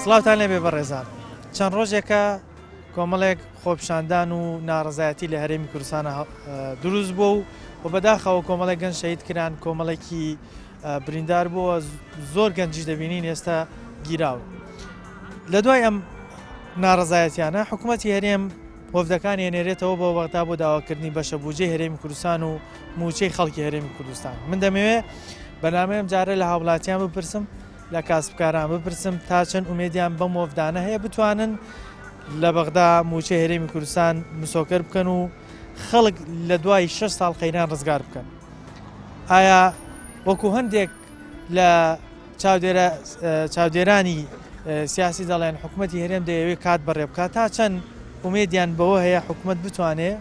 سڵاوتان لێبێ بەڕێزان چەند ڕۆژێکە کۆمەڵێک خۆپیشاندان و ناڕزایەتی لە هەرێمی کوردستانە دروست بوو و بەداخەوە کۆمەڵێک گەنج شەهید کران کۆمەڵێکی بریندار بووە زۆر گەنجیش دەبینین ئێستا گیراوە. لە دوای ئەم ناڕزایەتیانە حکوومەتی هەرێم وەفدەکانی هێنێرێتەوە بۆ بەغدا بۆ داواکردنی بەشەبوجەی هەرێمی کوردستان و موچەی خەڵکی هەرێمی کوردستان. من دەمەوێت بەنامەیەم جارە لە هاوڵاتیان بپرسم لە کاسبکاران بپرسم تا چەند ئومێدیان بەم وەفدانە هەیە بتوانن لە بەغدا موچەی هەرێمی کوردستان مسۆکەر بکەن و خەڵک لە دوای 6 ساڵ قەیران ڕزگار بکەن. ئایا وەکو هەندێک لە چاودێرانی سیاسی دەڵێن حکوومەتی هەرێم دەیەوێت کات بەڕێ بکات تا چەند ئومێدیان بەوە هەیە حکوومەت بتوانێت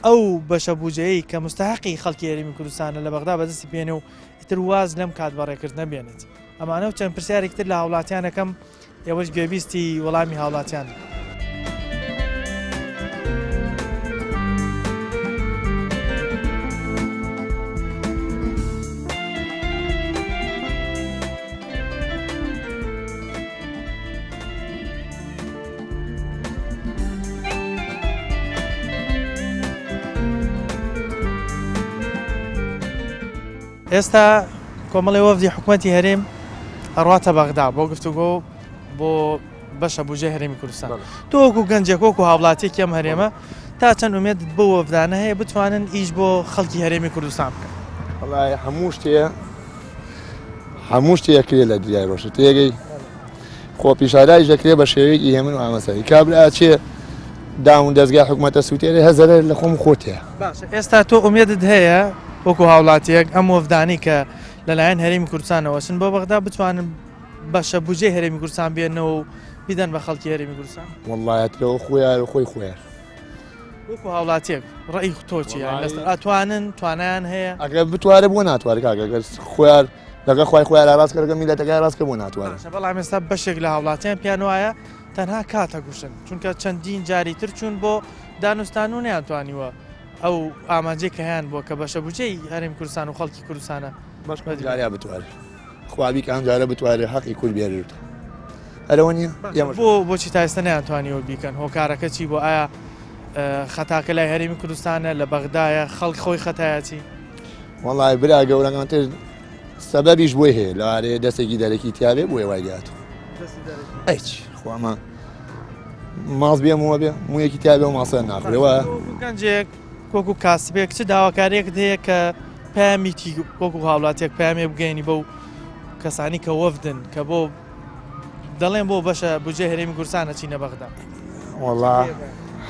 ئەو بەشەبوجەیە کە مستحقی خەڵکی هەرێمی کوردستانە لە بەغدا بەدەستی بێنێ و ئیتر واز لەم کات بەڕێکرد نەبێنێت. ئەمانە و چەند پرسیارێکتر لە هاوڵاتیانەکەم ئێوەش گوێبیستی وەڵامی هاوڵاتیان. ئێستا کۆمەڵی وەفدی حکوومەتی هەرێم ئەڕواتە بەغدا بۆ گفتوگۆ بۆ بەشەبوجەی هەرێمی کوردستان. تۆ وەکو گەنجێک وەکو هاوڵاتێکی ئەم هەرێمە تا چەند ئومێدت بۆ وەفدانە هەیە بتوانن ئیش بۆ خەڵکی هەرێمی کوردستان بکەن؟ وەڵای هەموو شتێ کرێ لە دنیای ڕۆژە تێگەی خۆپیشادایش دەکرێت بە شێوەیەکی هێمن و ئامەسەری کابرا چێ داون دەستگای حکوومەتە سووتێرە هەزەرە لە خۆم خۆتەیە. باشە ئێستا تۆ ئومێدت هەیە وەکو هاوڵاتیەک ئەم وەفدانی کە لەلایەن هەرێمی کوردستانەوەچن بۆ بەغدا بتوانن بەشەبوجەی هەرێمی کوردستان بێنەوە و بیدەن بە خەڵکی هەرێمی کوردستان؟ وەڵایەتەوە خۆیان خۆی خۆیان وەکو هاوڵاتیەک ڕێی تۆچی ئەتوانن توانیان هەیە ئەگەر بتوارە بۆ ناتوارێت کاگەر خۆیان لەگە خۆی خۆیان ڕاستکەرەکە میلەتەکە ڕاستکە بۆ ناتوانێت. بەڵام ئێستا بەشێک لە هاوڵاتیان پیان وایە تەنها کاتە گوشن چونکە چەندین جاری تر چوون بۆ دانوستان و نەیانتوانیوە ئەو ئامانجێک کە هیان بۆ کە بەشەبوجەی هەرێمی کوردستان و خەڵکی کوردستانە جاریا بتوارێت خوابی کە ئەم جارە بتوارێت حەقی کورد بێرێت. ئەرەوە نیە بۆچی تا ئێستا نەیانتوانیەوە بیکەن؟ هۆکارەکە چی بۆ؟ ئایا خەتاکە لای هەرێمی کوردستانە لە بەغدایە خەڵک خۆی خەتایەتی؟ وەڵای برا گەورەکانتر سەبەبیش بۆی هەیە لەوارێ دەستێکی دەرەکی تیاابێ بۆی وای دێت ئەیچ خواما ماڵ بێمەوە بێ مویەکی تیاابێ و ماسە ناخورەوە گەنجێک وەکو کاسبێک چ داواکارێک هەیە کە پامیتی وەکو هاوڵاتێک پامێ بگەینی بەو کەسانی کە وەفدن کە بۆ دەڵێن بۆ بەشە بوجێ هەرێمی کوردستانە چینە بەغدا؟ وەڵا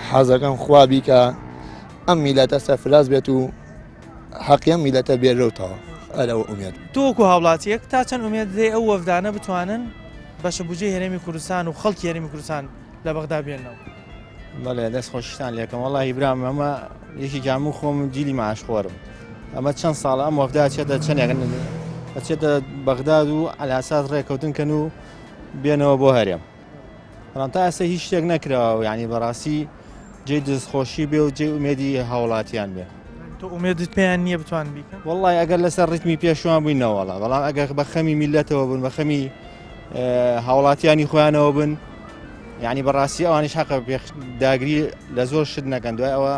حەزەکەم خوابی کە ئەم میلەتە سەفراز بێت و حەقیەم میلەتە بێرەوتەوە. ئەرەوە ئومێد تۆ وەکو هاوڵاتیەک تا چەند ئومێد دێ ئەو وەفدانە بتوانن بەشە بوجێی هەرێمی کوردستان و خەڵکی هەرێمی کوردستان لە بەغدا بێنەوە؟ بەڵێ دەست خۆشتان لێکم وەڵی برام ئەمە یەکی هەموو خۆم جیلی ماشخۆرم ئەمە چەند ساڵە ئەم وەفدا چێتە چەندێکن ئەچێتە بەغداد و ئەلاسات ڕێکەوتنکەن و بێنەوە بۆ هەرێم. بەڵام تا ئێستا هیچ شتێک نەکراوە یعنی بەڕاستی جێ دەستخۆشی بێ و جێ ئومێدی هاوڵاتیان بێ. تۆ ئومێدت پێیان نییە بتوان بیکەن؟ وەڵی ئەگەر لەسەر ڕیتمی پێشوان بووینەوەڵە بەڵام ئەگەر بە خەمی میلەتەوە بن بە خەمی هاوڵاتیانی خۆیانەوە بن یعنی بەڕاستی ئەوانیش حەقە داگری لە زۆر شت نەکەن دوای ئەوە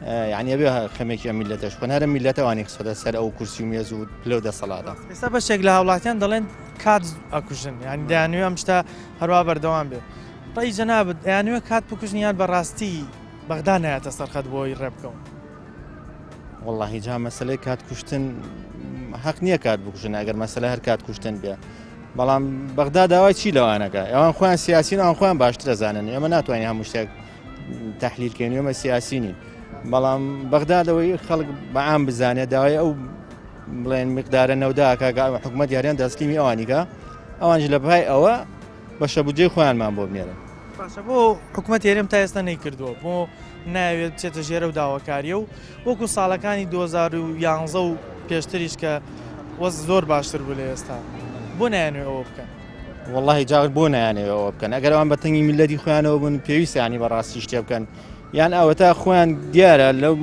یعنی ئەبێ خەمێکی میلەتەش خۆن هەرە میلەتەوانی قسەدە سەر ئەو کورسی و مێز و پلە و دەسەڵاتە. ئێستا بەشێک لە هاوڵاتیان دەڵێن کات ئەکوژن یعنی دەیانوێ ئەم شتە هەروە بەردەوام بێت. ڕێی جەنابەت دەیانوێ کات بکوژنیان بەڕاستی بەغدا نایەتە سەرخەت بۆی ڕێبکەون؟ وەڵی جا مەسلەی کات کوشتن حەق نییە کات بکوژن ئەگەر مەسلە هەر کات کوشتن بێ. بەڵام بەغدا داوای چی لەوانەکە؟ ئەوان خۆیان سیاسین ئەوان خۆیان باشتر دەزانن ئێمە ناتوانین هەموو شتێک تەحلیلکەین ئێمە سیاسینین. بەڵام بەغدا دەوەی خەڵک بەعام بزانێت داوای ئەو بڵێن مقدارە نەوداکە حکوومەت یاریان دەستکیمی ئەوانیکە ئەوانش لە بەهای ئەوە بەشەبوجەی خۆیانمان بۆ بنێرن. باشە بۆ حکوومەتی هەرێم تا ئێستا نەیکردووە بۆ ناوێت بچێتە ژێرە و داواکاریە و وەکو ساڵەکانی 2011 و پێشتریش کە وەز زۆر باشتر بوو لە ئێستا بۆ نایانوێ ئەوە بکەن؟ وەڵی جاغر بۆ نایانەوە ئەوە بکەن ئەگەر ئەوان بەتەنگی میلەتی خۆیانەوە بن پێویستە ینی بەڕاستی شتێ بکەن یان ئەوە تا خۆیان دیارە لەو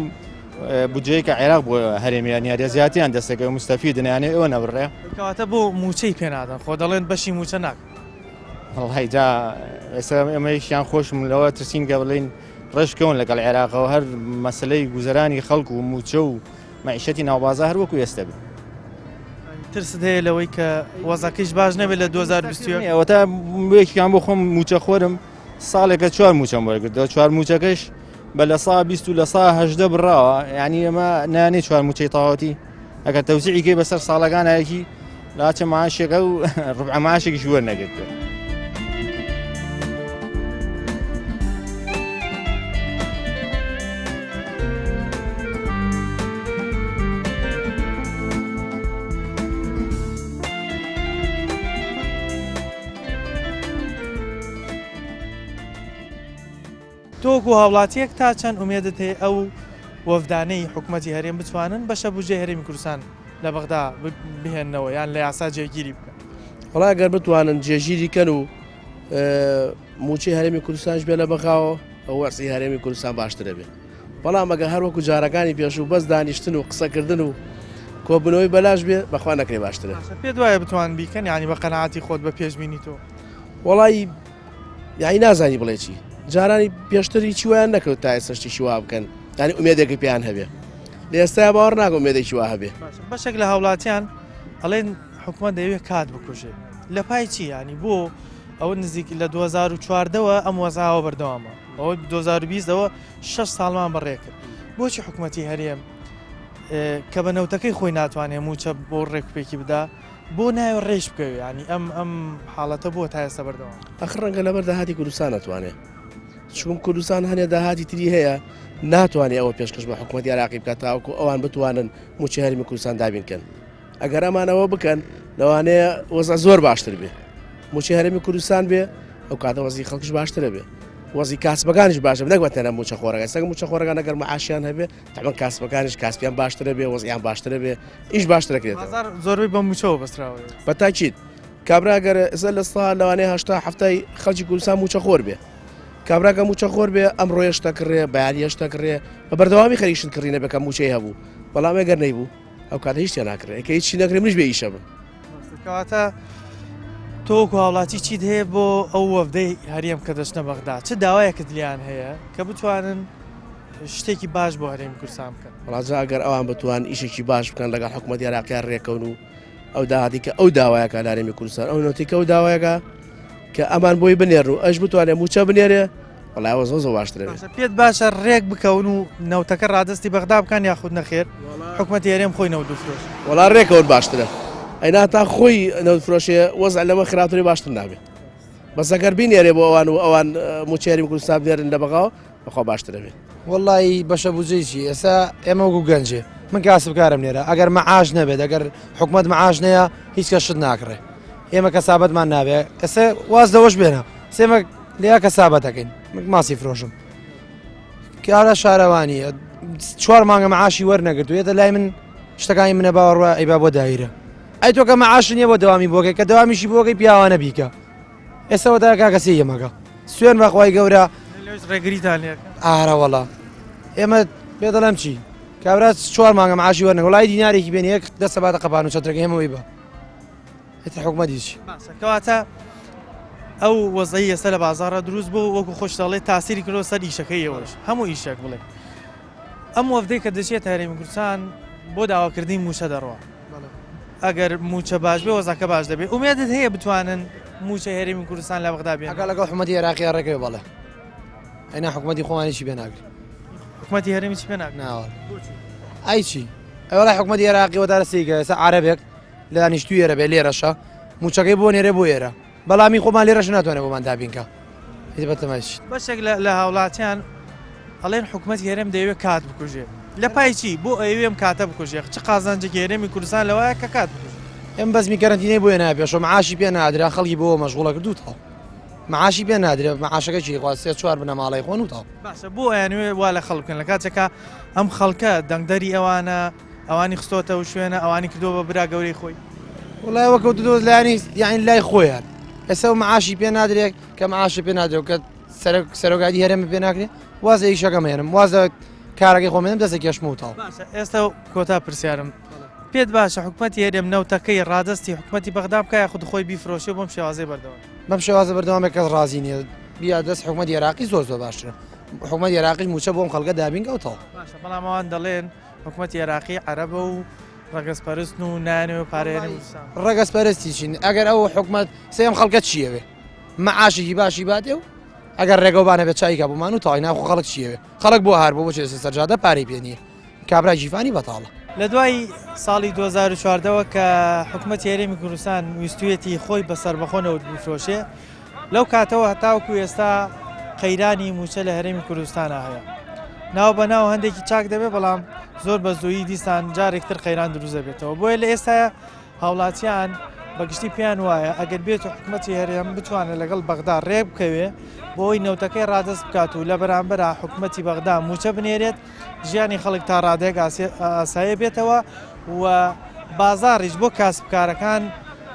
بودجەیە کە عێراق بۆ هەرێمیان یاریە زیاتیان دەستەکە مستەفیدن یانێ ئەوە نەبڕێ کەواتە بۆ موچەی پێ نادەن خۆ دەڵێن بەشی موچە ناک والله جا ئێمەیشیان خۆشم لەوە ترسین کە بڵین ڕێژکەون لەگەڵ عێراقەوە هەر مەسلەی گوزەرانی خەڵک و موچە و مەعیشەتی ناوبازە هەر وەکو ئێستا بێت. ترست هەیە لەوەی کە وەزەکەیش باش نەبێت لە 2020 ئەوەتە یەکیان بۆ خۆم موچە خۆرم ساڵێکە 4 موچەم وەرگرتەوە 4 موچەکەش بە لە 120 و لە 180 بڕاوە یعنی ئەمە نانێ 4 موچەی تەواوەتی ئەگەر تەوزیعیکەی بەسەر ساڵەکانایەکی لاچە معاشێکە و ڕبع معاشێکیش وەرنەگرتووە. تۆک و هاوڵاتیەک تا چەند ئومێدت هەیە ئەو وەفدانەی حکوومەتی هەرێم بتوانن بەشە بودجێ هەرێمی کوردستان لە بەغدا بهێننەوە یان لە یاسا جێگیری بکەن؟ وڵا ئەگەر بتوانن جێگیری کەن و موچەی هەرێمی کوردستانش بێ لە بەخاوە ئەو وەرسی هەرێمی کوردستان باشترە بێ. بەڵام ئەگە هەروەکو جارەکانی پێش و بەس دانیشتن و قسەکردن و کۆبنەوەی بەلاش بێ بەخوا نەکرێ باشترە. پێت وایە بتوان بیکەن ینی بە قەنەعاتی خۆت بە پێشبینی تۆ؟ وڵی یانی نازانی بڵێ چی جارانی پێشتری چی وایان نەکەوت تا ئێستاشتی شیوا بکەن ینی ئومێدێکی پێیان هەبێ لە ئێستا باوەڕ ناکەم ئومێدێکی وا هەبێ. بەشێک لە هاوڵاتیان ئەڵێن حکوومەت دەیەوێت کات بکوژێ لە پای چی ینی بۆ ئەوە نزیک لە 2014ەوە ئەم وەزاوە بەردەوامە ئەوە 2020ەوە 6 ساڵمان بەڕێکرد. بۆچی حکوومەتی هەرێم کە بە نەوتەکەی خۆی ناتوانێت موچە بۆ ڕێکوپێکی بدا بۆ ناوە ڕێژ بکەوێ ینی ئەم حاڵەتە بۆ تا ئێستا بەردەوام؟ ئەخ ڕەنگە لەبەر داهاتی کوردستان ناتوانێت چون کوردستان هەنێ داهاتی تری هەیە ناتوانێت ئەوە پێشکەش بە حکوومەتی عراقی بکات تاوەکو ئەوان بتوانن موچەی هەرێمی کوردستان دابینکەن. ئەگەر ئەمانەوە بکەن لەوانەیە وەزە زۆر باشتر بێ موچەی هەرێمی کوردستان بێ ئەو کاتە وەزی خەڵکیش باشترە بێ وەزی کاسبەکانیش باشە نەک بەتەنە موچە خۆرەکە سەگ موچە خۆرەکان ئەگەر مەعاشیان هەبێ تەمەن کاسبەکانیش کاسپیان باشترە بێ وەزیان باشترە بێ ئیش باشترەکرێتەوە. زۆربەی بە موچەوە بەستراوە بەتاکید کابرا ئەگەر ئێستا لە ساڵ لەوانەیە هەشتا هەفتای خەڵکی کوردستان موچە خۆر بێ کابراکە موچە خۆر بێ ئەمڕۆ هێشتا کڕێ بەیانی هێشتا کڕێ بە بەردەوامی خەریشت کڕینە بێکە موچەی هەبوو بەڵام ئەگەر نەیبوو ئەو کاتە هیچیان ناکرێت کە هیچی نەکرێ منیش بێ ئیشە بم. کەواتە تۆک و هاوڵاتی چیت هەیە بۆ ئەو وەفدەی هەرێم کە دەچنە بەغدا چ داوایەکت لیان هەیە کە بتوانن شتێکی باش بۆ هەرێمی کوردستان بکەن؟ ڕاجا ئەگەر ئەوان بتوان ئیشێکی باش بکەن لەگەڵ حکوومەتی عراقیان ڕێکەون و ئەو داهاتی کە ئەو داوایەکە لە هەرێمی کوردستان ئەو نۆتیکە ئەو داوایەکە کە ئەمان بۆی بنێڕ و ئەش بتوانێت موچە بنێرێ وڵایەوە زۆ باشترێ. پێت باشە ڕێک بکەون و نەوتەکە ڕادستی بەغدا بکەن یاخود نەخێر حکوومەتی هەرێم خۆی نەوت دەفرۆش؟ وڵا ڕێکەوت باشترە ئەینا تا خۆی نەوتفرۆشێ وەزع لەمە خراپتری باشتر نابێت بەس ئەگەر بینێرێ بۆ ئەوان و ئەوان موچەی هەرێمی کوردستان بنێرن لە بەغاوە بەخوا باشترە بێت. وڵی بەشە بودجەیەکی ئێستا ئێمە وەکو گەنجێ من کاسبکارم لێرە ئەگەر مەعاش نەبێت ئەگەر حکوومەت مەعاش نەیە هیچ کەس شت ناکڕێ ئێمە کەسابەتمان نابێت ئێستا واز دەوەش بێنە سێمە لیا کەسابەت دەکەین ماسی فرۆشم کارە شارەوانی 4 مانگە مەعاشی وەرنەگرتوێتە لای من شتەکانی منە باوەڕوە ئەیبا بۆ دایرە ئەی تۆ کە مەعاش نییە بۆ دەوامی بۆکەی کە دەوامیشی بۆکەی پیاوانە بیکە ئێستاەوەدا کاکەسی ئێمەکە سوێن بەخوای گەورە ڕێگریتان لێ ئارەوەڵا ئێمە پێ دەڵێم چی کابرا 4 مانگە مەعاشی وەرنەگە وڵای دینارێکی بێن یەک دەستە باتە قەپان و چەترەکە هەمەوەی بە هێتە حکوومەتی چی کەواتە ئەو وەزەی ئێستا لە بازارە دروست بوو وەکو خۆش دەڵێ تاسیری کردەوە سەر ئیشەکەی ئێوەش هەموو ئیشێک بڵێ ئەم وەفدەی کە دەچێت هەرێمی کوردستان بۆ داواکردنی موچە دەڕوە ئەگەر موچە باش بێ وەزەکە باش دەبێت ئومێدت هەیە بتوانن موچەی هەرێمی کوردستان لە بەغدا بێن؟ ئەگەر لەگەڵ حکوومەتی عێراقی ڕێکەوێ بەڵێ ئەینا حکوومەتی خۆوانیشی پێ ناگرێت حکوومەتی هەرێمی چی پێ ناکرێت؟ ناوە ئەی چی ئەوڵای حکوومەتی عێراقی وەدارەسیکە ئێستا عەرەبێک لە دانیشتووی ئێرە بێ لێرەشە موچەکەی بۆ نێرێ بۆ ئێرە بەڵامی خۆمان لێرەش ناتوانێت بۆمان دابینکە بەتەماش بەشێک لە هاوڵاتیان ئەڵێن حکوومەتی هەرێم دەیەوێت کات بکوژێ لە پای چی بۆ ئەوێم کاتە بکوژێ چ قازانجێکی هەرێمی کوردستان لەوەیە کە کات بکوژێ ئەم بەزمی کەرەنتینەی بۆیە ناپێشەوە معاشی پێ نادرا خەڵکی بۆ مەشغوڵە کردوتەوە معاشی پێ نادرێ معاشەکە چی خواستی 4 بنە ماڵی خۆن وتەوە باشە بۆ ئەیانوێ وا لە خەڵکن لە کاتێکە ئەم خەڵکە دەنگدەری ئەوانە ئەوانی خستۆتەوە شوێنە ئەوانی کردەوە بە برا گەورەی خۆی وڵای وەکەوت دۆز لایانی یعنی لای خۆیان ئێستا معاشی پێ نادرێت کە معاشی پێ نادرێت کە سەرۆکاتی هەرێمە پێ ناکرێت وازە ئیشەکەم هێنم وازە کارەکەی خۆمێنم دەستە کێشمەوتەوە. ئێستا کۆتا پرسیارم پێت باشە حکوومەتی هەرێم نەوتەکەی ڕادستی حکوومەتی بەغدا بکە یاخود خۆی بیفرۆشێ بۆم شێوازەی بەردەوام بەم شێوازە بەردەوامێک کەس ڕازی نییە بیا دەست حکوومەت عێراقی زۆر باشترە حکوومەت عێراقی موچە بۆم خەڵکە دابین گەوتەوە باشە بەڵام ئەوان دەڵێن حکوومەتی عێراقی عەرەبە و ڕەگەزپەرستن و نانێ و پارێنی ڕەگەزپەرستی چین ئەگەر ئەو حکوومەت سێم خەڵکە چیەوێ مەعاشێکی باشی باتێ و ئەگەر ڕێگەوبانە بێت چایکە بۆمان و تاڵی ناخۆ خەڵک چیەوێ خەڵک بۆ هەر بۆ بۆچێ سەرجادە پارەی پێ نییە کابرای جیفانی بەتاڵە لە دوای ساڵی 2014ەوە کە حکوومەتی هەرێمی کوردستان ویستویەتی خۆی بەسەر بەخۆنەوە بفرۆشێ لەو کاتەوە هەتاوەکو ئێستا قەیرانی موچە لە هەرێمی کوردستانە هەیە ناو بە ناو هەندێکی چاک دەبێت بەڵام زۆر بە زۆیی دیسان جارێکتر قەیران دروست دەبێتەوە بۆیە لە ئێستا هاوڵاتیان بەگشتی پێیان وایە ئەگەر بێت و حکوومەتی هەرێم بتوانێت لەگەڵ بەغدا ڕێک بکەوێ بۆی نەوتەکەی ڕادست بکات و لە بەرامبەر حکوومەتی بەغدا موچە بنێرێت ژیانی خەڵک تا ڕادێک ئاسایە بێتەوە و بازاڕیش بۆ کاسبکارەکان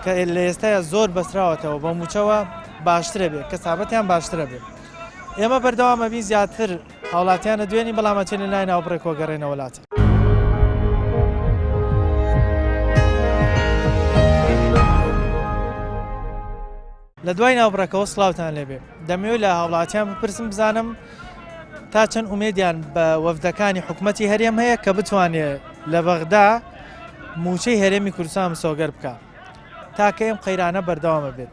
کە لە ئێستاە زۆر بەستراوەتەوە بە موچەوە باشترە بێت کەسابەتیان باشترە بێت ئێمە بەردەوامە بین زیاتر هاوڵاتیانە دوێنی بەڵامەچێن لای ناوبڕێک کۆگەڕێنەوە وڵاتە لە دوای ناوبڕەکەەوە سڵاوتان لێبێ دەمەوێت لە هاوڵاتیان بپرسم بزانم تا چەند ئومێدیان بە وەفدەکانی حکوومەتی هەرێم هەیە کە بتوانێت لە بەغدا موچەی هەرێمی کوردستان سۆگەر بکە تاکە ئێم قەیرانە بەردەوامە بێت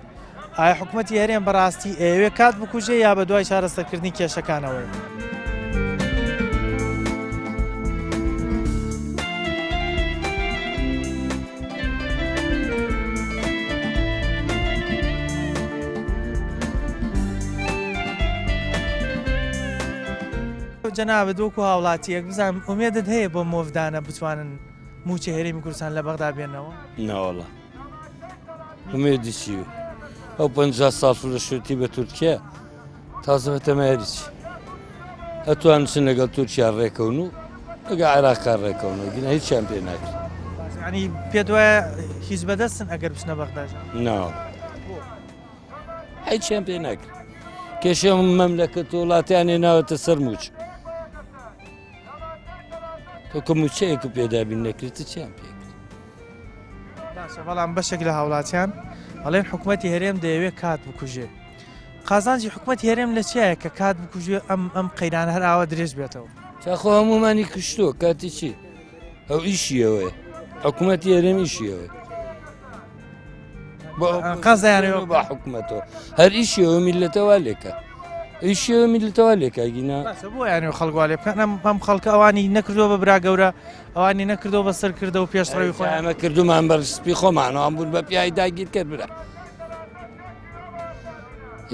ئایا حکوومەتی هەرێم بەڕاستی ئێوێ کات بکوژێ یا بە دوای چارەسەرکردنی کێشەکانەوەی جەنابە دۆکو هاوڵاتیەک بزانم ئومێدت هەیە بۆ مۆڤدانە بتوانن موچە هەرێمی کوردستان لە بەغدا بێنەوە ناوەڵە ئومێدی چی ئەو 50 ساڵ فرۆشتی بە تورکیا تازە بەتەمایریچ ئەتوانچن لەگەڵ تورکیا ڕێکەون و لەگە عێراقا ڕێکەونەوە گینە هیچیان پێ ناکرێت ینی پێت وایە هیچ بەدەستن ئەگەر بچنە بەغداژ ناوە هیچیان پێ ناکرێت کێشە مەملەکەت وڵاتیانێ ناوەتە سەر موچ کە موچەیەک پێدابین نەکرێتە چیان پێکرد باشە بەڵام بەشێک لە هاوڵاتیان ئەڵێن حکوومەتی هەرێم دەیەوێت کات بکوژێ قازانجی حکوومەتی هەرێم لە چیایە کە کات بکوژێ ئەم قەیران هەر ئاوە درێژ بێتەوە چاخۆ هەمومانی کشتۆ کاتی چی ئەو ئیشیەوەی حکوومەتی هەرێم ئیشیەوەی قازیانەوە بە حکوومەتەوە هەر ئیشیەوە میلەتەوە لێکە ئیشیەوە میلەتەوە لێکە گینا بۆ یانێ خەڵگوا لێ بکەن ئەم خەڵکە ئەوانی نەکردەوە بە برا گەورە ئەوانی نەکردەوە بە سەر کردە و پێشڕەوی خۆی ئەمە کردومان بەرسپی خۆمانەوە بوون بە پیای داگیر کرد برا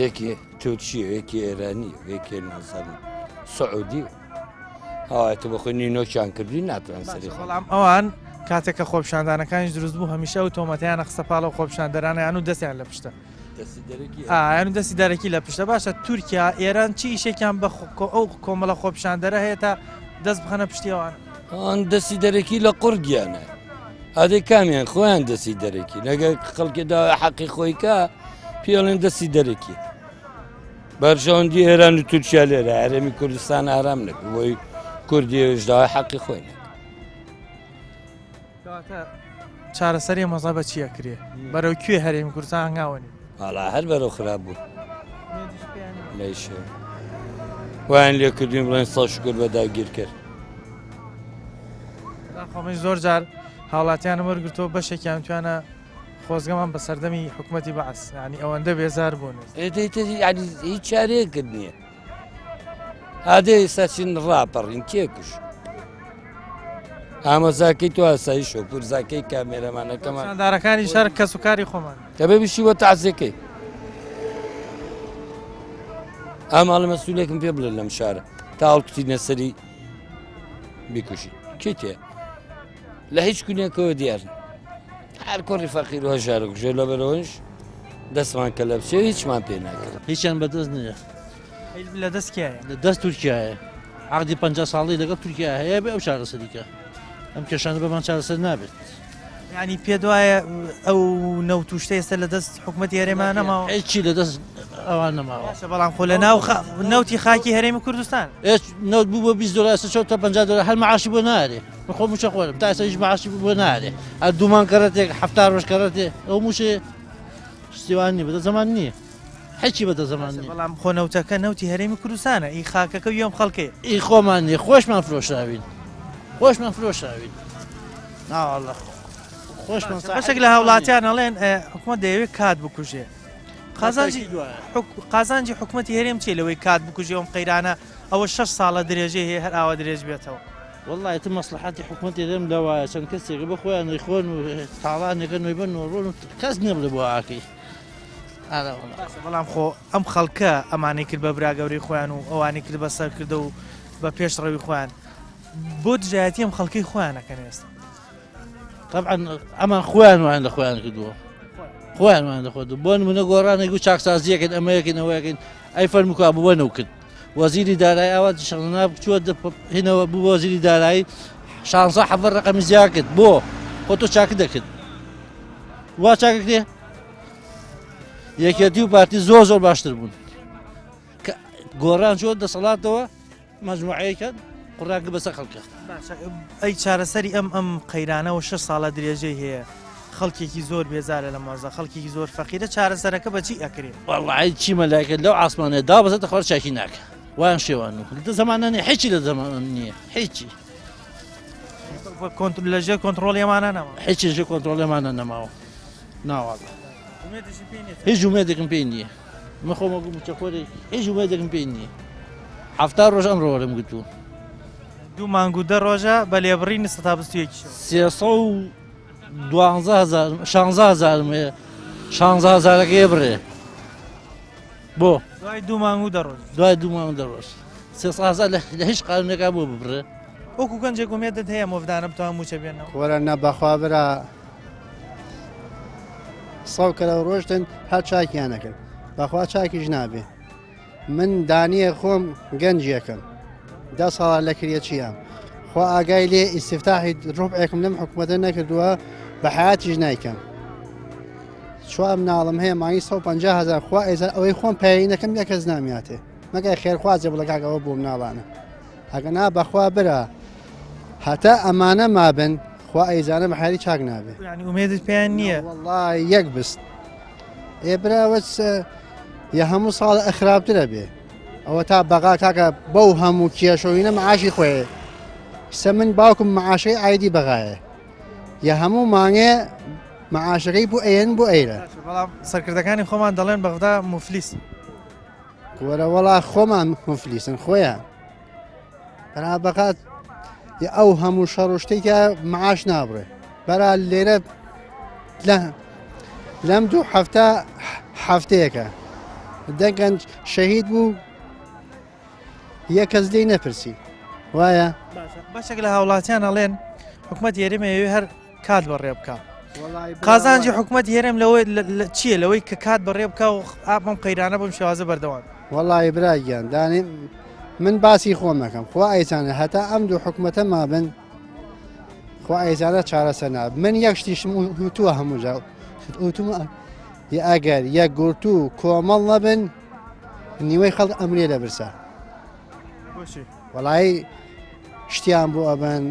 یەکی تورکیە یەکی ئێرانی یەکی نازانم سعودی هاواتە بە خۆی نینۆکیان کردی ناتوان سەری خۆ بەڵام ئەوان کاتێککە خۆپشاندانەکانیش دروست بوو هەمیشە و تۆمەتیانە قسە پاڵە و خۆپشاندەرانیان و دەستیان لە پشتە یان و دەستی دەرەکی لە پشتە باشە تورکیا ئێران چی ئیشێکیان بە ئەو کۆمەڵە خۆپشاندەرە هەیە تا دەست بخەنە پشتیەوان ئەوان دەستی دەرەکی لە قورگیانە ئادەی کامیان خۆیان دەستی دەرەکی لەگەر خەڵکێدا حەقی خۆی کا پێڵێن دەستی دەرەکی بەرژەوەندی ئێران و تورکیا لێرە هەرێمی کوردستان ئارام نەکرد بۆی کوردی هێشداوای حەقی خۆی نەکرد چارەسەری مەزە بە چیە کرێ بەرەو کوێ هەرێمی کوردستان هەنگاوەنی هەڵا هەر بەرەو خراپ بوو لەیشە وایان لێ کردوین بڵێن سەڵ شکر بە داگیر کرد خۆمەش زۆر جار هاوڵاتیانە وەرگرتەوە بەشێکیان توانە خۆزگەمان بە سەردەمی حکوومەتی بەعس ینی ئەوەندە بێزار بوون ینی هیچ چارەیەکرد نییە ئادەی ساچین ڕاپەڕین کێکش ئامەزاکەی تو ئاسایی شۆ پورزاکەی کامێرەمانەکەمان دارەکانی شار کەس و کاری خۆمان دەبێ بشیوە تەعزیەکەی ئاماڵە مەسئولێکم پێ بڵێ لەم شارە تا هەڵکوتینە سەری بیکوژی کێ تێ لە هیچ گونێکەوە دیارن هەر کۆڕی فەقیر و هەژارە کوژێ لە بەرەوەش دەستمان کە لە بچێ هیچمان پێ ناکرد هیچیان بەدەست نییە لە دەستکیایە لە دەست تورکیایە عقدی 50 ساڵی لەگەڵ تورکیا هەیە بێ ئەو چارەسەریکە ئەم کێشانە بەمان چارەسەر نابێت ینی پێ دوایە ئەو نەوتوشتە ئێستا لە دەست حکوومەتی هەرێمانەماوە هیچی لە دەست ئەوان نەماوە باشە بەڵام خۆ لە ناو نەوتی خاکی هەرێمی کوردستان هیچ نەوت بوو بۆ 20 دلار تا 50 دلار هەر معاشی بۆ نارێ بخۆ موشە خۆرم تا ئێستا هیچ معاشی بۆ نارێ ئە دوومان کەرەتێک هەفتار ڕۆژ کەرەتێ ئەو موشێ شتیوان نیە بەدە زەمان نییە هیچی بەدە زەمان نییە بەڵام خۆ نەوتەکە نەوتی هەرێمی کوردستانە ئی خاکەکە یۆم خەڵکێ ئی خۆمان نیە خۆشمان فرۆشراوین خۆشمان فرۆشراوین ناوەڵە خۆشمان بەشێک لە هاوڵاتیان ئەڵێن حکوومەت دەیەوێت کات بکوژێ قازانجی حکوومەتی هەرێم چێ لەوەی کات بکوژێ ئەم قەیرانە ئەوە 6 ساڵە درێژێ هەیە هەر ئاوا درێژ بێتەوە والله تم مصلحتي حكومتي لم دواء عشان كسر بخوان يخون طالعان كانوا يبنوا يرون كاس نبل بواكي هذا والله بەڵام خۆ ئەم خەڵکە ئەمانەی کرد بە براگەوری خۆیان و ئەوانی کرد بە سەر کردە و بە پێشڕەوی خۆیان بۆ دژایەتی ئەم خەڵکی خۆیانەکەن ئێستا طبعا اما خوان وعند اخوان كدوا خوان وعند اخوان بون من قران يقول شاك سازيك امريكان اويكن اي فرمكو ابو ونوكد وزير داراي اواد شغلنا بتود هنا ابو وزير داراي شان صاحب الرقم زياكد بو قلتو شاك دكد وا شاك دي يكيتيو بارتي زوزور باشتر بون قران شو ده صلاه دوا مجموعه كان قراق بس خلقه ئەی چارەسەری ئەم قەیرانەوە 6 ساڵە درێژەی هەیە خەڵکێکی زۆر بێزارە لە مازە خەڵکێکی زۆر فەقیرە چارەسەرەکە بەچی ئەکرێ والله چی مەلایکە لەو ئاسمانێ دا بەزێتە خۆر چاکی ناکە وان شێوان و لە زەمانە نیە هیچی لە زەمان نییە هیچی لەژێر کۆنتڕۆڵیەمانە نەما هیچی ژێ کۆنتڕۆڵێمانە نەماوە ناوەڵە هیچ ومێدێکم پێی نییە من خۆمە چەخۆری هیچ ومێدێکم پێی نییە هەفتار ڕۆژ ئەم ڕۆڵم گوتووە 2 مانگ و 10 ڕۆژە بە لێبڕینی سەتا بستویەکی 16,000 16,000 بڕێ بۆ دوای 2 مانگ و 10 ڕۆژ دوای 2 مانگ 10 ڕۆژ 300,000 لە هیچ قانونێکا بۆ ببڕێ وەکو گەنجێک ومێدت هەیە مۆڤدانە بتوان موچە بێنەوە وەرە نەبەخوا برا سەوکەرە ڕۆژتن هەر چاکیان نەکرد بەخوا چاکیش نابێ من دانیە خۆم گەنجێکم 10 ساڵ لە کرێچیام خوا ئاگای لێ ئیسیفتاحی ڕۆبعێکم لەم حکوومەتە نەکردووە بە حیاتیش نایکەم چوام ناڵم هەیە مانگی 150,000 خوا ئێزار ئەوەی خۆم پەیینەکەم یە کەس ناماتێ مەگەر خێرخوازێ بڵە کاکەوە بۆم ناڵانە ئەگەنا بەخوا برا هەتا ئەمانە مابن خوا ئەیزانە بە حالی چاک نابێ یعنی ومێدت پێیان نییە والله یەک بست ئێ براوەت یە هەموو ساڵ ئەخراپترە بێ ئەوە تا بەغا کاکە بەو هەموو کێشەوینە معاشی خۆیە سە من باوکم معاشەی ئایدی بەغایە یە هەموو مانگێ معاشەکەی بۆ ئەیەن بۆ ئەیرە بەڵام سەرکردەکانی خۆمان دەڵێن بەغدا موفلیس وەرە وەڵا خۆمان مفلیسن خۆیان بەرا بەقات ئەو هەموو شەڕشتێکە معاش نابڕێ بەرا لێرە لەم 2 هەفتەیەکە دەنگەن شەهید بوو یە کەس لێی نەپرسی وایە بەشێک لە هاوڵاتیان ئەڵێن حکوومەت هێرێمەوێ هەر کات بەڕێ بکە قازانجی حکوومەت هێرم لەوەی چییە لەوەی کە کات بەڕێ بکە و ئاپم قەیرانە بم شێوازە بەردەوام وەڵی براگیان دانێ من باسی خۆم نەکەم خوا ئەیزانە هەتا ئەم 2 حکوومەتە مابن خوا ئەیزانە چارەسەر ناب من یەک شتیشم وتووە هەموو جاو وتومە ئەگەر یەک گورتو کۆمەڵ نەبن نیوەی خەڵک ئەمرێ لە برسا وەڵی شتیان بۆ ئەبن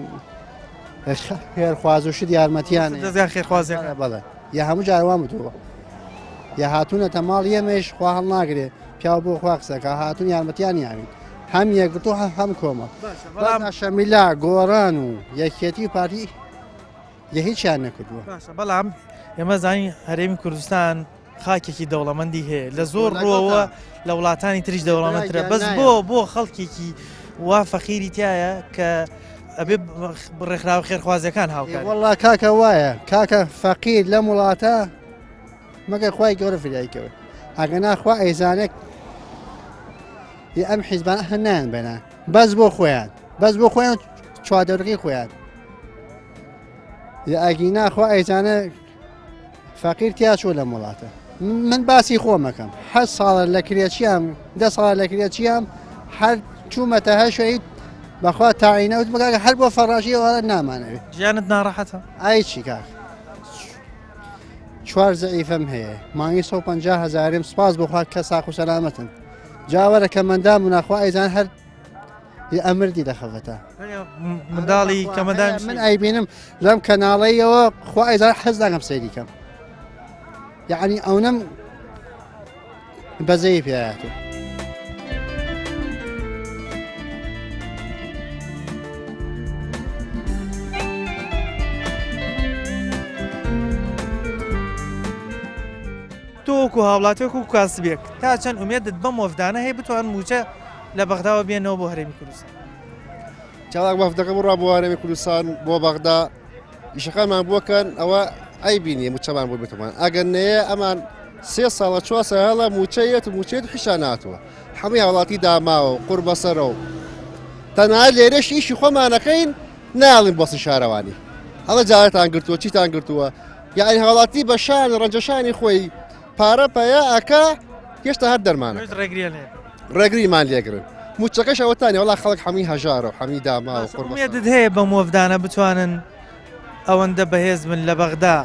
خێرخواز و شت یارمەتیان خێرخوازیان بەڵێ یا هەموو جاروان بتووە یا هاتوونەتە ماڵ یەمێش خوا هەڵ ناگرێ پیا بۆ خوا قسەکە هاتوون یارمەتیان یاوین هەم یەکگرتو هەم کۆمە شەمیلا گۆڕان و یەکێتی پارتی یە هیچیان نەکردووە بەڵام ئێمە زانی هەرێمی کوردستان خاکێکی دەوڵەمەندی هەیە لە زۆر ڕۆوە لە وڵاتانی تریش دەوڵەمەندترە بەس بۆ خەڵکێکی وا فەقیری تایە کە ئەبێ ڕێکخراوە خێرخوازیەکان هاوکار وەڵا کاکە وایە کاکە فەقیر لەم وڵاتە مەگەر خوای گەورە فریایکەوە ئەگەنا خوا ئەیزانێک ئەم حیزبانە هەنیان بێنە بەس بۆ خۆیان چوادەورقی خۆیان ئەگینا خوا ئەیزانە فەقیر تیا چوو لەم وڵاتە من باسی خۆمەکەم 8 ساڵە لە کرێچیام 10 ساڵە لە کرێچیام هەر چوومەتە هەر شوێت بەخوا تاعینە وت بگاکە هەر بۆ فەڕاشی ئەوە نامانەوێت ژیانت ناڕەحەتە ئای چی کاک چوار زەعیفەم هەیە مانگی 150,000 سپاس بخوات کە ساق و سەلامەتن جاوەرە کە مندام و ناخوا ئەیزان هەر ئەمردی دەخەوەتە منداڵی کەمەدان من ئەیبینم لەم کەناڵەیەوە خوا ئەیزان حەز داگەم سەیری کەم یعنی ئەونەم بەزەی پێهاتوو تۆکو هاوڵاتێک و کاسبێک تا چەند ئومێدت بەم وەفدانە هەیە بتوان موچە لە بەغداوە بێنەوە بۆ هەرێمی کوردستان چاڵک وەفدەکە بڕوا بۆ هەرێمی کوردستان بۆ بەغدا ئیشەکانمان بووکەن ئەوە ئەیبینیە موچەمان بۆ بێتمان ئەگەر نەیە ئەمان 3 ساڵە 4 ساڵە موچەیەت و موچێت حیشان ناتوە هەمووی هاوڵاتی داماوە و قوڕ بەسەرە و تەنها لێرەش ئیشی خۆمانەکەین ناڵین بۆ شارەوانی هەڵە جارێتان گرتووە چیتان گرتووە یعنی هاوڵاتی بە شان ڕەنجەشانی خۆی پارە پەیە ئەکا هێشتا هەر دەرمانە ڕێگریمان لێگرن موچەکەش ئەوەتانی وڵا خەڵک هەمی هەژارە و هەمی داما و قوڕمێدت هەیە بەم وەفدانە بتوانن ئەوەندە بەهێز من لە بەغدا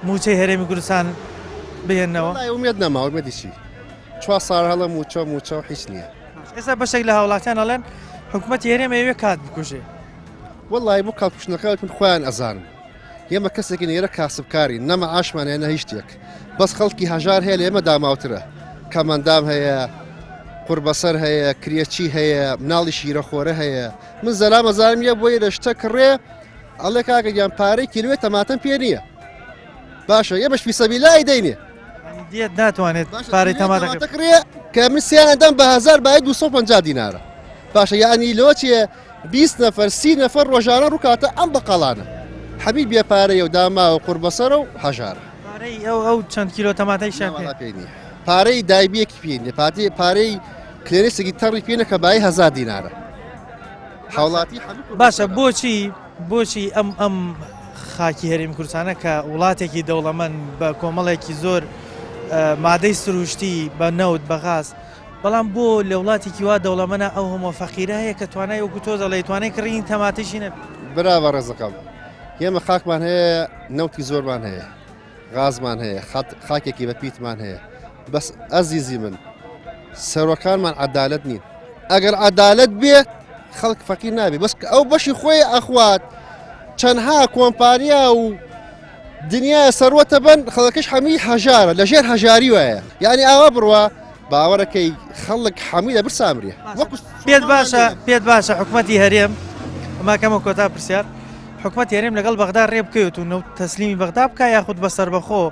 موچەی هەرێمی کوردستان بهێننەوە ئومێد نەما ئومێدی چی 4 ساڵ هەڵە موچە و هیچ نییە ئێستا بەشێک لە هاوڵاتیان ئەڵێن حکوومەتی هەرێمە ئەوێ کات بکوژێ وڵی بۆ کاڵکوشتنەکەوت من خۆیان ئەزانم ئێمە کەسێکی نێرە کاسبکاری نەمە ئاشمان هێنە هیچ شتێک بەس خەڵکی هەژار هەیە لە ئێمە داماوترە کەمەندام هەیە قوربەسەر هەیە کرێچی هەیە مناڵی شیرەخۆرە هەیە من زەلام ئەزانم یە بۆی لە شتە کڕێ ئەڵێ کاکە گیان پارەی کیلوێ تەماتەم پێ نییە باشە ئێمەش فیسەبیلای دەینێ دیێت ناتوانێت پارەی تەماتەکڕێ کە من سییانەدەم بە 1000 باید 250 دینارە باشە یعنی لۆچیە 20 نەفەر 30 نەفەر ڕۆژانە ڕووکاتە ئەم بەقەڵانە حەبی بێ پارەیە و داما و قوربەسەرە و هەژارە ئەو چەند کیلۆ تەماتەیشان پێ نییە پارەی دایبیەکی پێێنێ پارەی کلێنێسێکی تەڕی پێێنە کە بای 1000 دینارە هاوڵاتی باشە بۆچی ئەم خاکی هەرێمی کوردستانە کە وڵاتێکی دەوڵەمەند بە کۆمەڵێکی زۆر مادەی سروشتی بە نەوت بەغاز بەڵام بۆ لە وڵاتێکی وا دەوڵەمەە ئەو هەموو فەقیرە هەیە کە توانای وەکو تۆزە لە توانای کڕین تەماتەشی نەبێت برا ڕێزەکەم ئێمە خاکمان هەیە نەوتی زۆرمان هەیە غازمان هەیە خاکێکی بە پیتمان هەیە بەس ئەزیزی من سەرۆکانمان عەدالەت نین ئەگەر عەدالەت بێت خەڵک فەقیر نابێت بەس ئەو بەشی خۆی ئەخوات چەندها کۆمپانیا و دنیای سەروەتە بن خەڵکەش هەمی هەژارە لەژێر هەژاری وایە یعنی ئاوا بڕوە باوەڕەکەی خەڵک هەمووی لە برسامرێ پێت باشە حکوومەتی هەرێم ئەماکەمە کۆتا پرسیار حکوومەت هەرێم لەگەڵ بەغدا ڕێ بکەوێت و نەوت تەسلیمی بەغدا بکە یاخود بەسەر بەخۆ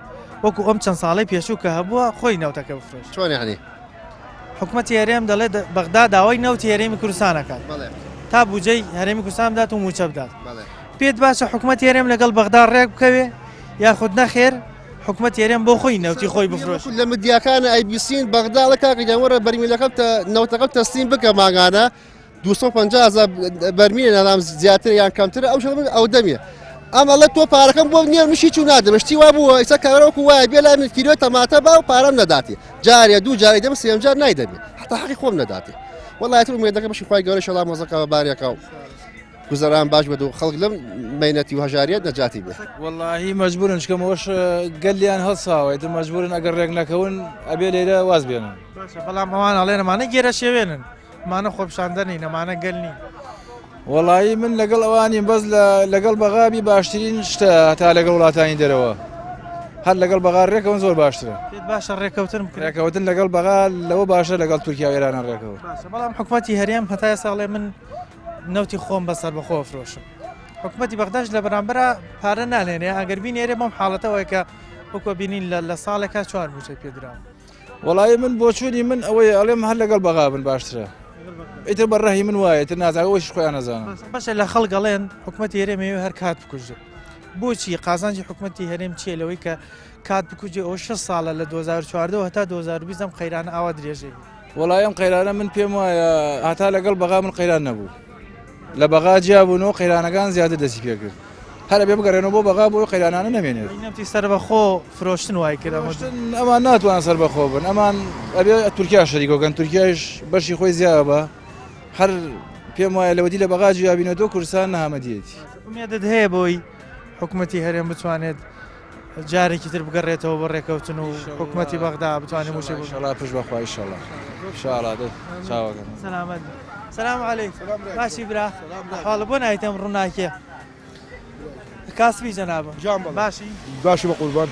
وەکو ئەم چەند ساڵی پێشوو کە هەبووە خۆی نەوتەکە بفرۆش چۆن یعنی حکوومەتی هەرێم دەڵێ بەغدا داوای نەوتی هەرێمی کوردستانەکات تا بودجەی هەرێمی کوردستان بدات و موچە بدات پێت باشە حکوومەتی هەرێم لەگەڵ بەغدا ڕێک بکەوێ یاخود نەخێر حکوومەت هەرێم بۆ خۆی نەوتی خۆی بفرۆش لە مدیاکانە ئایبیسین بەغداڵە کاکەجانوەرە بەرمیلەکەم نەوتەکەم تەسلیم بکە ماگانە 250 بەرمیلە نەدام زیاتر یان کەمترە ئەو ئەو دەمیە ئەمەڵە تۆ پارەکەم بۆ نییە میشی چوو نادەمەشتی وا بووە ئیسا کارەوەکو وایە بێ لا من کیلۆ تەماتە با و پارەم نەداتی جارێ دوو جاری دەم سێم جار نایدەبێ حتا حەقی خۆم نەداتی وەڵایەتر ئومێدەکە بەشی خوای گەورەی شەڵا مۆزەکەوە بارێکە و گوزەران باش بێت و خەڵک لەم مەینەتی و هەژاریەت نەجاتی بێت وەڵاهی مەجبورن چکەمەوەش گەلیان هەڵساوێت مەجبورن ئەگەر ڕێک نەکەون ئەبێ لێرە واز بێنن بەڵام ئەوان ئەڵێن ئەمانە گێرە شێوێنن ئەمانە خۆپشاندنی نەمانە گەلنی وەڵایی من لەگەڵ ئەوانی بەس لەگەڵ بەغابی باشترین شتە تا لەگەڵ وڵاتانی دەرەوە هەر لەگەڵ بەغا ڕێکەوە زۆر باشترە باشە ڕێکەوتن لەگەڵ بەغا لەوە باشە لەگەڵ تورکیا و ئێرانان ڕێکەوە بەڵام حکوومەتی هەرێم هەتای ساڵێ من نەوتی خۆم بەسەر بەخۆ فرۆشم حکوومەتی بەغداش لە بەرامبەرە پارە نالێنێ ئەگەر بینێرێ بەم حاڵەتەوەی کە وەکو بینین لە ساڵێکە 4 موچەی پێدراوە وەڵایی من بۆ چوونی من ئەوەی ئەڵێم هەر لەگەڵ بەغا بن باشترە ئیتر بەڕەهی من وایە تر نازانەوەیش خۆیان نەزانم باشە لە خەڵگەڵێن حکوومەتی هەرێمەوە هەر کات بکوژێت بۆچی قازانجی حکوومەتی هەرێم چیە لەوەی کە کات بکوژێ ئەو 6 ساڵە لە 2014 هەتا 2020 ئەم قەیرانە ئاوا درێژێ وەڵای ئەم قەیرانە من پێم وایە هەتا لەگەڵ بەغا من قەیران نەبوو لە بەغا جیابوونەوە قەیرانەکان زیاتر دەستی پێ کرد هەرە بێ بگەڕێنەوە بۆ بەغا بۆ قەیرانانە نەمێنێت نەوتی سەر بەخۆ فرۆشتن وای کرد ئەمان ناتوانن سەر بەخۆ بن ئەمان ئەبێ تورکیا شەریکۆکەن تورکیاش بەشی خۆی زیابە بە هەر پێم وایە لەوەدی لە بەغا جیابینەوە کوردستان نەهامەدیەتی ئومێدت هەیە بۆی حکوومەتی هەرێم بتوانێت جارێکی تر بگەڕێتەوە بۆ ڕێکەوتن و حکوومەتی بەغدا بتوانێت موشێ بوو شڵا پشت بەخوا ئیشەڵا شاڵات چاوەکەم سلامت سلام علیک باشی برا حاڵە بۆ نایتەم ڕووناکێ کاسبی جەنابە باشی باشی بە قوربان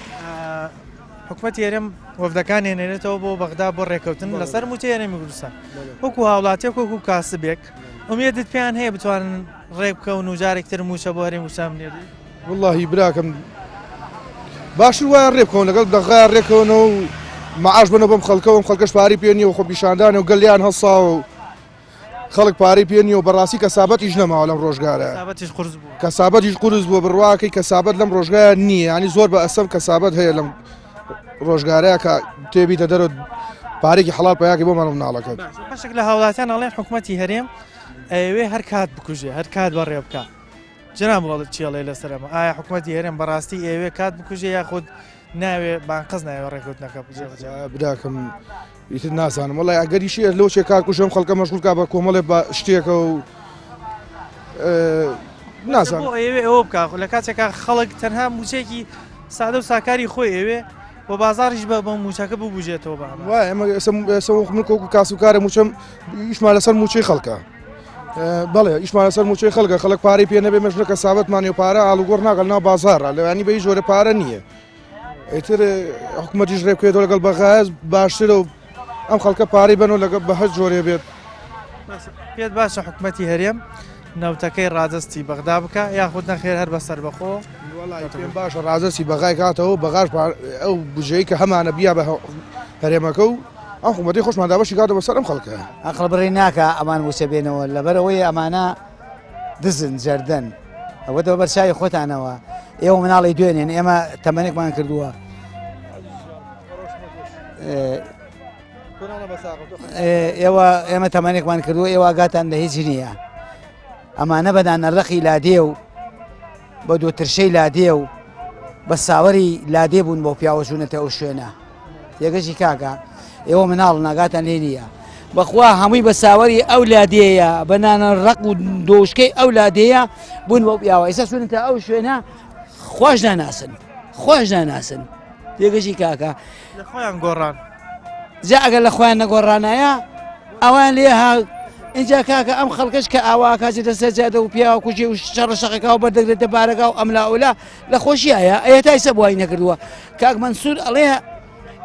حکوومەت هێرم وەفدەکان هێنێنێتەوە بۆ بەغدا بۆ ڕێکەوتن لەسەر موچە هێرێمی کوردستان وەکو هاوڵاتیەک وەکو کاسبێک ئومێدت پێیان هەیە بتوانن ڕێ بکەون و جارێکتر موچە بۆ هەرێمی کوردستان بنێت واللهی براکەم باشتر وایە ڕێ بکەون لەگەڵ دەغا ڕێکەونەوە و معاش بنە بەم خەڵکەوەم خەڵکەش پاری پێ نیە و خۆ پیشاندانە و گەلیان هەسا و خەڵک پارەی پێ نیە و بەڕاستی کەسابەتیش نەماوە لەم ڕۆژگارە کەسابەتیش قورس بووە بڕواکەی کەسابەت لەم ڕۆژگارە نییە ینی زۆر بە ئەسەم کەسابەت هەیە لەم ڕۆژگارەیە کە تێبیتە دەرەوە پارێکی حەڵال پیاکە بۆ ماڵ مناڵەکەت بەشێک لە هاوڵاتیان ئەڵێن حکوومەتی هەرێم ئەوێ هەر کات بکوژێ هەر کات بەڕێ بکە جناب وڵت چێڵێ لەسەرەمە ئایا حکوومەتی هەرێم بەڕاستی ئێوێ کات بکوژێ یاخود ناوێ بانقز ناوێ ڕێکوتنەکە براکەم ئیتر نازانم وڵی ئەگەریشیە لەو چێ کار کوشم خەڵکە مەشغولکە بە کۆمەڵێ بە شتێکە و نازانم ئێوێ ئەوە بکە لە کاتێکا خەڵک تەنها موچێکی سادە و ساکاری خۆی ئێوێ بۆ بازاریش بە موچەکە ببووژێتەوە بە وای ئەمە من کۆکو کاسوکارە موچەم ئیشمان لەسەر موچەی خەڵکە بەڵێ ئیشمان لەسەر موچەی خەڵکە خەڵک پارەی پێ نەبێ مەژنە کەسابەتمانی و پارە ئاڵوگۆڕ ناگەڵ ناو بازارە لەوانی بەی ژۆرە پارە نییە ئیتر حکوومەتیش ڕێ بکەوێتەوە لەگەڵ بەغاز باشترە و ئەم خەڵکە پارەی بنەوە لەگەڵ بە هەر جۆرێ بێت پێت باشە حکوومەتی هەرێم نەوتەکەی ڕادستی بەغدا بکە یاخود نەخێر هەر بەسەر بەخۆ پێم باشە ڕازەسی بەغای کاتەوە بەغاش ئەو بژەیە کە هەمانە بیا بە هەرێمەکە و ئەم حکوومەتی خۆشمان دابەشی کاتە بەسەر ئەم خەڵکە ئەقڵ بڕی ناکە ئەمان وچە بێنەوە لەبەرەوەی ئەمانە دزن جەردەن ئەوەتەوە بەرچاوی خۆتانەوە ئێوە مناڵی دوێنێن ئێمە تەمەنێکمان کردووە ئێمە تەمەنێکمان کردووە ئێوە ئاگاتان لە هیچ نییە ئەمانە بەدانە ڕەقی لادێ و بە دۆترشەی لادێ و بە ساوەری لادێ بوون بۆ پیاوەچوونەتە ئەو شوێنە تێگەشی کاکە ئێوە مناڵ ناگاتان لێ نییە بەخوا هەمووی بە ساوەری ئەو لادەیە بەنانە ڕق و دۆشکەی ئەو لادەیە بوون بۆ پیاوە ئێستا سوونەتە ئەو شوێنە خۆش ناناسن تێگەشی کاکە لە خۆیان گۆڕان جا ئەگەر لە خۆیان نەگۆڕانایە ئەوان لێ اینجا کاکە ئەم خەڵکەش کە ئاوا کاچێتە سەرجادە و پیاوە کوژی و شەڕەشەقەکە و بەردەگرێتە بارەکە و ئەملاولا لە خۆشیایە ئەیە تای سە بووای نەکردووە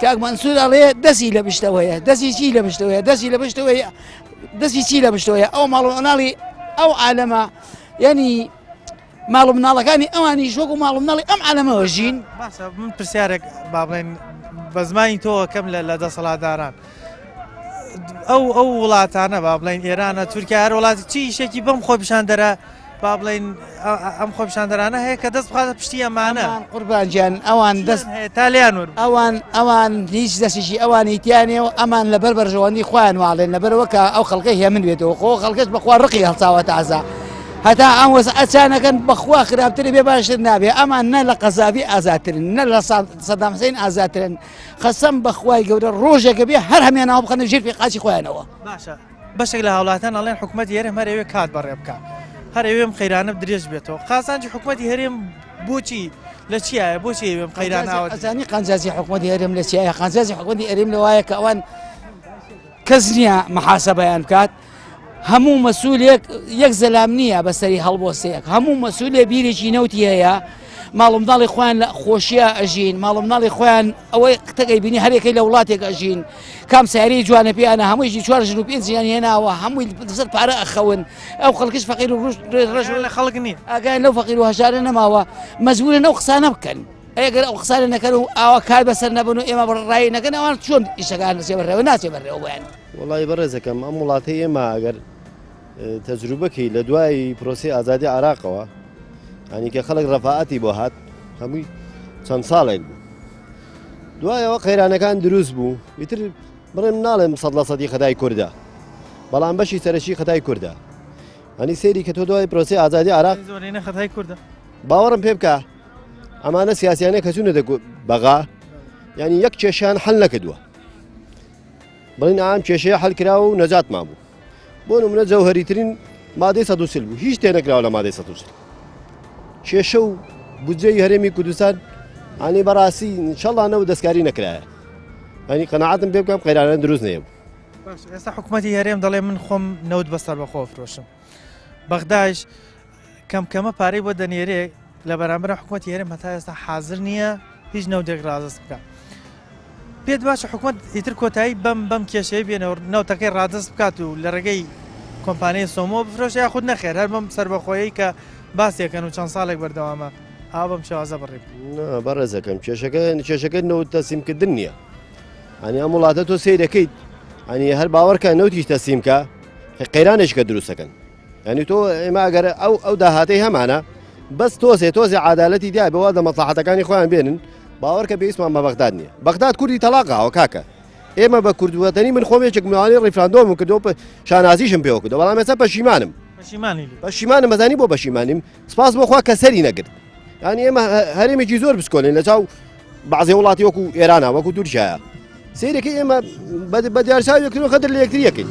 کاک مەنسوور ئەڵێ دەستی لە بشتەوەیە دەستی چی لە بشتەوەیە دەستی چی لە بشتەوەیە ئەو ماڵ و مناڵی ئەو عالەمە یعنی ماڵ و مناڵەکانی ئەوانی شۆک و ماڵ و مناڵی ئەم عالەمەوە ژین من پرسیارێک با بڵێن بە زمانی تۆ کەم لە دەسەڵاتداران ئەو وڵاتانە با بڵێن ئێرانە تورکیا هەر وڵاتی چی شێکی بەم خۆپیشاندەرە با بڵێن ئەم خۆپیشاندەرانە هەیە کە دەست بخاتە پشتی ئەمانە قوربانجیان ئەوان دەست تالیان ئەوان هیچ دەستێکی ئەوانی تیانێ و ئەمان لەبەر بەرژەوەندی خۆیان واڵێن لەبەرەوە کە ئەو خەڵکە هێ من بێتەوە خۆ خەڵکەش بەخوا ڕقی هەڵچاوە تازە هەتا ئەم وەسعەتیانەکەن بەخوا خراپترە بێ باشتر نابێ ئەمان نە لە قەزاوی ئازاترن نە لە سەدام حوسێن ئازاترن خەسەم بەخوای گەورە ڕۆژێکە بێ هەر هەمیانەوە بخەنە ژێر فیقاچی خۆیانەوە باشە بەشێک لە هاوڵاتیان ئەڵێن حکوومەتی هەرێم هەر ئەوێ کات بەڕێ بکە هەر ئێوێم خەیرانە درێژ بێتەوە قازانجی حکوومەتی هەرێم بۆچی لە چیایە بۆچی ئێوێم خەیرانەوە ئەزانی قەنجازی حکوومەتی هەرێم لە چیایە قەنجازی حکوومەتی هەرێم لەوایە کە ئەوان کەس نییە محاسەبەیان بکات هەموو مەسوولێک یەک زەلام نییە بەسەری هەڵبۆسەیەک هەموو مەسوولێ بیرێکی نەوتی هەیە ماڵ و منداڵی خۆیان لە خۆشیە ئەژین ماڵ و منداڵی خۆیان ئەوەی قتەکەی بینی هەرێکەی لە وڵاتێک ئەژین کام سیارەی جوانە پێیانە هەموویشی 4 ژن و 5 ژیان هێناوە هەمووی لەسەر پارە ئەخەون ئەو خەڵکیش فەقیر و ڕژ لە خەڵک نییە ئاگایان لەو فەقیر و هەژارە نەماوە مەجبورن ئەو قسانە بکەن ئەگەر ئەو قسانە نەکەن و ئاوا کار بەسەر نەبن و ئێمە ڕای نەکەن ئەوان چۆن ئیشەکان نەچێ بەڕێوە ناچێ بەڕێوە بۆیان وڵی بەڕێزەکەم ئەم وڵاتی ئێمە ئەگەر تەجروبەکەی لە دوای پرۆسی ئازادی عراقەوە ئەنی کە خەڵک ڕەفاعەتی بۆ هات هەمووی چەند ساڵێک بوو دوایەوە قەیرانەکان دروست بوو ئیتر بڵێم ناڵێم 100% خەتای کووردە بەڵام بەشی سەرەکی خەتای کووردە ئەنی سێری کە تۆ دوای پرۆسی ئازادی عراق خەتای کووردە باوەڕم پێ بکە ئەمانە سیاسیانە کە چوونە بەغا ینی یەک کێشیان هەل نەکردووە بڵین ئام کێشەیە هەڵکرا و نەجاتمان بوو بۆ نمونە جەوهەریترین مادەی 130 بوو هیچ تێنەکراوە لە مادەی 130 کێشە و بودجەی هەرێمی کوردستان ئەنی بەڕاستی ئینشەڵڵانەوە دەستکاری نەکرایە ئەنی قەناعەتم پێ بکەم قەیرانە دروست نییە بوو. باش ئێستا حکوومەتی هەرێم دەڵێ من خۆم نەوت بەسەر بەخۆ فرۆشم بەغداش کەمکەمە پارەی بۆ دەنێرێ لە بەرامبەر حکوومەتی هەرێم هەتا ئێستا حاضر نییە هیچ نەودێک ڕازست بکە پێت باشە حکوومەت ئیتر کۆتایی بەم کێشەی بێنەوە نەوتەکەی ڕادست بکات و لە ڕێگەی کۆمپانیای سۆمۆ بفرۆشە یاخود نەخێر هەر بەم سەربەخۆیی کە باسیەکەن و چەند ساڵێک بەردەوامە ئاوا بەم شێوازە بڕێ بەڕێزەکەم کێشەکە نەوت تەسیمکردن نییە ئەنی ئەم وڵاتە تۆ سیرەکەیت ئەنی هەر باوەڕکە نەوتیش تەسیمکە قەیرانێککە دروستەکەن ئەنی تۆ ئێمە ئەگەر ئەو داهاتەی هەمانە بەس تۆزی عادالەتی دیای بەوا دە مەسلحەتەکانی خۆیان بێنن باوەڕکە بەیسمان بە بەغداد نییە بەغداد کوردی تەلاقاوە کاکە ئێمە بە کوردوەتەنی من خۆمێکێک میوانی ڕیفراندۆم کردەوە شانازیشم پێوە کردەوە بەڵام ێستا پەشیمانم بەزانی بۆ پەشیمانیم سپاس بۆخوا کە سەری نەگرت ینی ئێمە هەرێمێکی زۆر بسکۆلین لە چاو بەعزێ وڵاتی وەکو ئێرانە وەکو تورکیایە سیرەکەی ئێمە بە دیارساویەکردن خەدر لە یەکتر یەکەین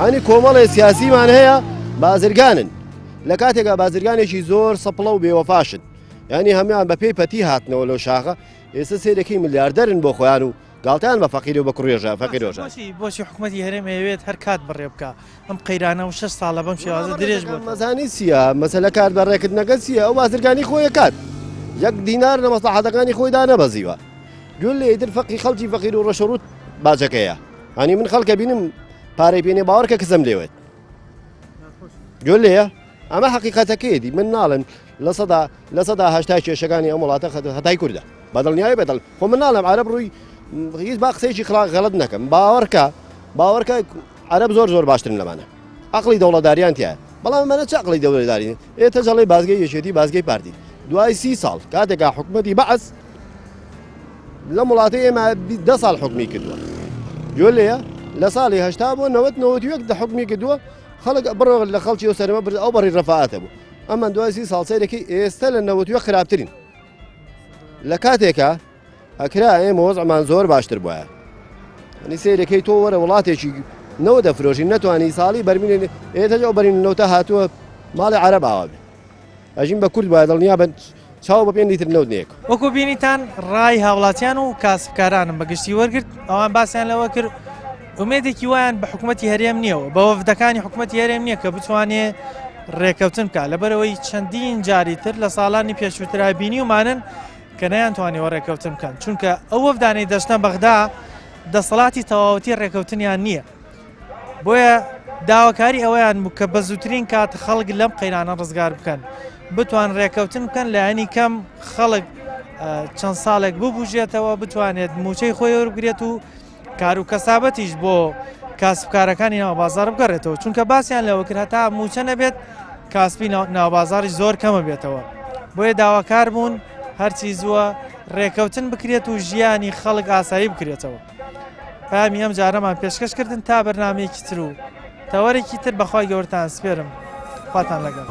ئەنی کۆمەڵی سیاسیمان هەیە بازرگانن لە کاتێکا بازرگانێکی زۆر سەپڵە و بێوەفاشن ینی هەمان بە پێی پەتی هاتنەوە لەو شاخە ئێستا سیرەکەی ملیاردەرن بۆ خۆیان و گاڵتیان بە فەقیر و بە کوڕێژە فەقیرۆژە بۆچی حکوومەتی هەرێم ئەوێت هەر کات بڕێ بکە ئەم قەیرانە و 6 ساڵە بەم شێوازە درێژ بۆ مەزانی چییە مەسەلە کات بەڕێکردنەکە چییە ئەو بازرگانی خۆیە کات یەک دینار لە مەسلحەتەکانی خۆیدا نەبەزیوە گوێ لە ئیتر خەڵکی فەقیر و ڕەشەڕوت باجەکەیە ئەنی من خەڵکە بینم پارەی پێنێ باوەڕکە کەسم لێوێت گوێ لێیە ئەمە حەقیقەتەکەیەتی من ناڵێن لە سەدا هەشتا کێشەکانی ئەم وڵاتە هەتای کووردە بەدڵنیایی بێدڵ خۆ من ناڵێم عەرەب ڕووی هیچ با قسەیەکی غەڵەت نەکەم باوەڕکە عەرەب زۆر باشترن لەمانە عەقڵی دەوڵەتداریان تایە بەڵام منە چ عەقڵی دەوڵەتداری ئێتە جەڵێ بازگەی یەکێتی بازگەی پارتی دوای 30 ساڵ کاتێکا حکوومەتی بەعەز لە وڵاتی ئێمە 10 ساڵ حکمی کردووە گوێ لێیە لە ساڵی هەشتا بۆ 90 دە حکمی کردووە خەڵک بڕۆ لە خەڵکی و سەرمە ئەو بەڕی ڕەفاعەتە بوو ئەمە دوای 30 ساڵ سەیرەکەی ئێستا لە 90 خراپترین لە کاتێکە ئەکرا ئێمە وەزعمان زۆر باشتر بووە ئەنی سەیرەکەی تۆ وەرە وڵاتێکی نەوە دەفرۆشی نەتوانی ساڵی بەرمینێ ئێتە ئەو بەرین نەوتە هاتووە ماڵی عەرەب ئاوا بێ ئەژین بە کورد وایە دڵنیا بن چاو بە پێ لیتر نەوت نیەک وەکو بینیتان ڕای هاوڵاتیان و کاسبکارانم بەگشتی وەرگرت ئەوان باسییان لەوە کرد ئومێدێکی وایان بە حکوومەتی هەرێم نییەوە بە وەفدەکانی حکوومەتی هەرێم نییە کە بتوانێت ڕێکەوتن بکە لەبەرەوەی چەندین جاری تر لە ساڵانی پێشووترا بینی ومانن کە نەیانتوانیەوە ڕێکەوتن بکەن چونکە ئەو وەفدانەی دەچنە بەغدا دەسەڵاتی تەواوەتی ڕێکەوتنیان نییە بۆیە داواکاری ئەوەیان بوو کە بە زووترین کات خەڵک لەم قەیرانە ڕزگار بکەن بتوان ڕێکەوتن بکەن لە ینی کەم خەڵک چەند ساڵێک ببوژێتەوە بتوانێت موچەی خۆی وەربگرێت و کار و کەسابەتیش بۆ کاسبکارەکانی ناوبازار بگەڕێتەوە چونکە باسییان لەوە کرد هەتا موچە نەبێت کاسبی ناوبازاری زۆر کەمە بێتەوە بۆیە داواکار بوون هەرچی زووە ڕێکەوتن بکرێت و ژیانی خەڵک ئاسایی بکرێتەوە پامی ئەم جارەمان پێشکەشکردن تا بەرنامەیەکی تر و تەوەرێکی تر بەخوای گەورتان سپێرم خواتان لەگەڵ